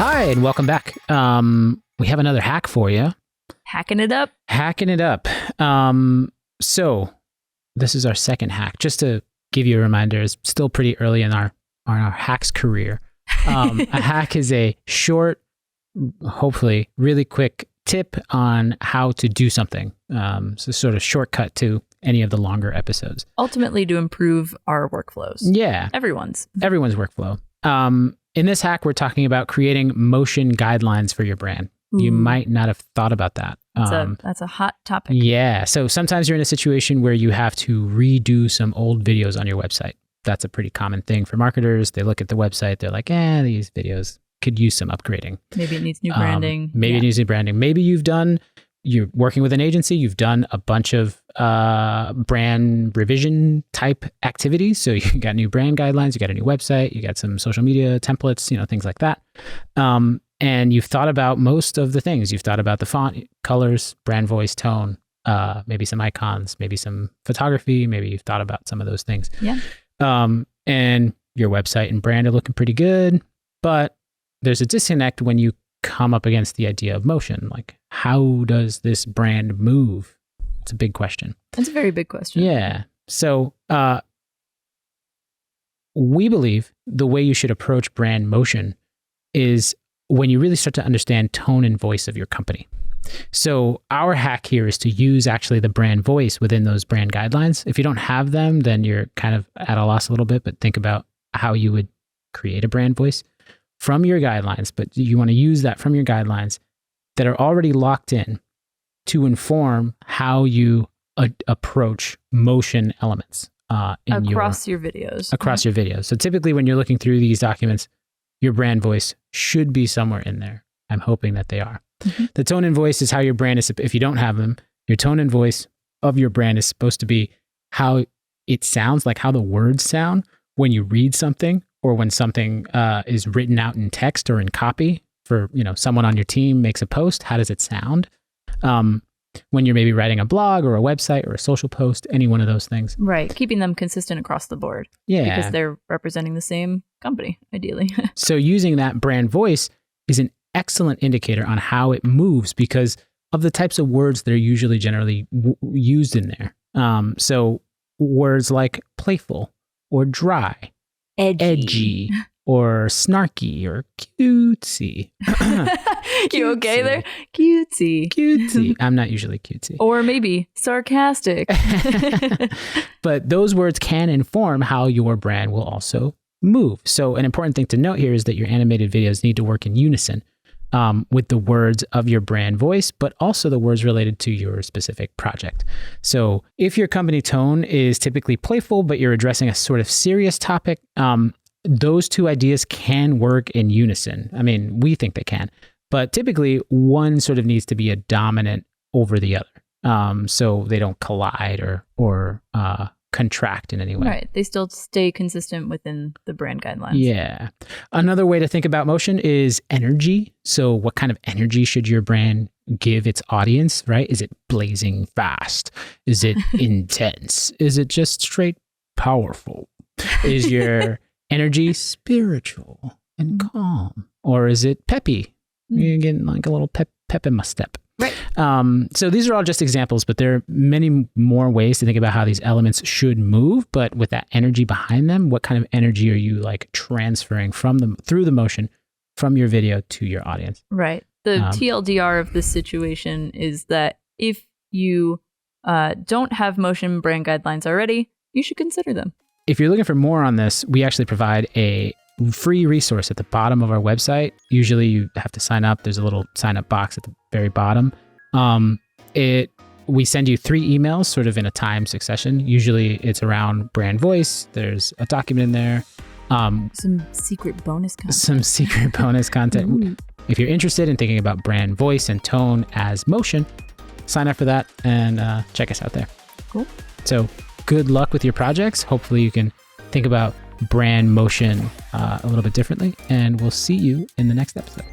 Hi, and welcome back. We have another hack for you. Hacking it up. So this is our second hack. Just to give you a reminder, it's still pretty early in our hacks career. A hack is a short, hopefully really quick tip on how to do something. So sort of shortcut to any of the longer episodes. Ultimately to improve our workflows. Yeah. Everyone's workflow. In this hack, we're talking about creating motion guidelines for your brand. You might not have thought about that. That's a hot topic. Yeah. So sometimes you're in a situation where you have to redo some old videos on your website. That's a pretty common thing for marketers. They look at the website. They're like, these videos could use some upgrading. Maybe it needs new branding. Maybe it needs new branding. Maybe you're working with an agency. You've done a bunch of brand revision type activities. So you got new brand guidelines, you got a new website, you got some social media templates, things like that. And you've thought about most of the things. You've thought about the font, colors, brand voice, tone, maybe some icons, maybe some photography. Maybe you've thought about some of those things. Yeah. And your website and brand are looking pretty good, but there's a disconnect when you come up against the idea of motion. Like, how does this brand move? It's a big question. It's a very big question. Yeah. So we believe the way you should approach brand motion is when you really start to understand tone and voice of your company. So our hack here is to use actually the brand voice within those brand guidelines. If you don't have them, then you're kind of at a loss a little bit, but think about how you would create a brand voice from your guidelines. But you want to use that from your guidelines that are already locked in to inform how you approach motion elements across your videos. So typically when you're looking through these documents, your brand voice should be somewhere in there. I'm hoping that they are. Mm-hmm. The tone and voice is how your brand is, if you don't have them, your tone and voice of your brand is supposed to be how it sounds, like how the words sound when you read something or when something is written out in text or in copy for, someone on your team makes a post. How does it sound? When you're maybe writing a blog or a website or a social post, any one of those things. Right. Keeping them consistent across the board. Yeah. Because they're representing the same company, ideally. So using that brand voice is an excellent indicator on how it moves because of the types of words that are usually generally used in there. So words like playful or dry, edgy or snarky or cutesy. You okay there? Cutesy. I'm not usually cutesy. Or maybe sarcastic. But those words can inform how your brand will also move. So an important thing to note here is that your animated videos need to work in unison with the words of your brand voice, but also the words related to your specific project. So if your company tone is typically playful, but you're addressing a sort of serious topic, those two ideas can work in unison. I mean, we think they can, but typically one sort of needs to be a dominant over the other. So they don't collide or contract in any way. Right. They still stay consistent within the brand guidelines. Yeah. Another way to think about motion is energy. So what kind of energy should your brand give its audience, right? Is it blazing fast? Is it intense? Is it just straight powerful? Is your energy spiritual and calm? Or is it peppy? You're getting like a little pep in my step. Right. So these are all just examples, but there are many more ways to think about how these elements should move. But with that energy behind them, what kind of energy are you like transferring from them through the motion from your video to your audience? Right. The TLDR of this situation is that if you don't have motion brand guidelines already, you should consider them. If you're looking for more on this, we actually provide a free resource at the bottom of our website. Usually you have to sign up. There's a little sign up box at the very bottom. We send you 3 emails sort of in a time succession. Usually it's around brand voice. There's a document in there. Some secret bonus content. Ooh. If you're interested in thinking about brand voice and tone as motion, sign up for that and check us out there. Cool. So good luck with your projects. Hopefully you can think about brand motion a little bit differently, and we'll see you in the next episode.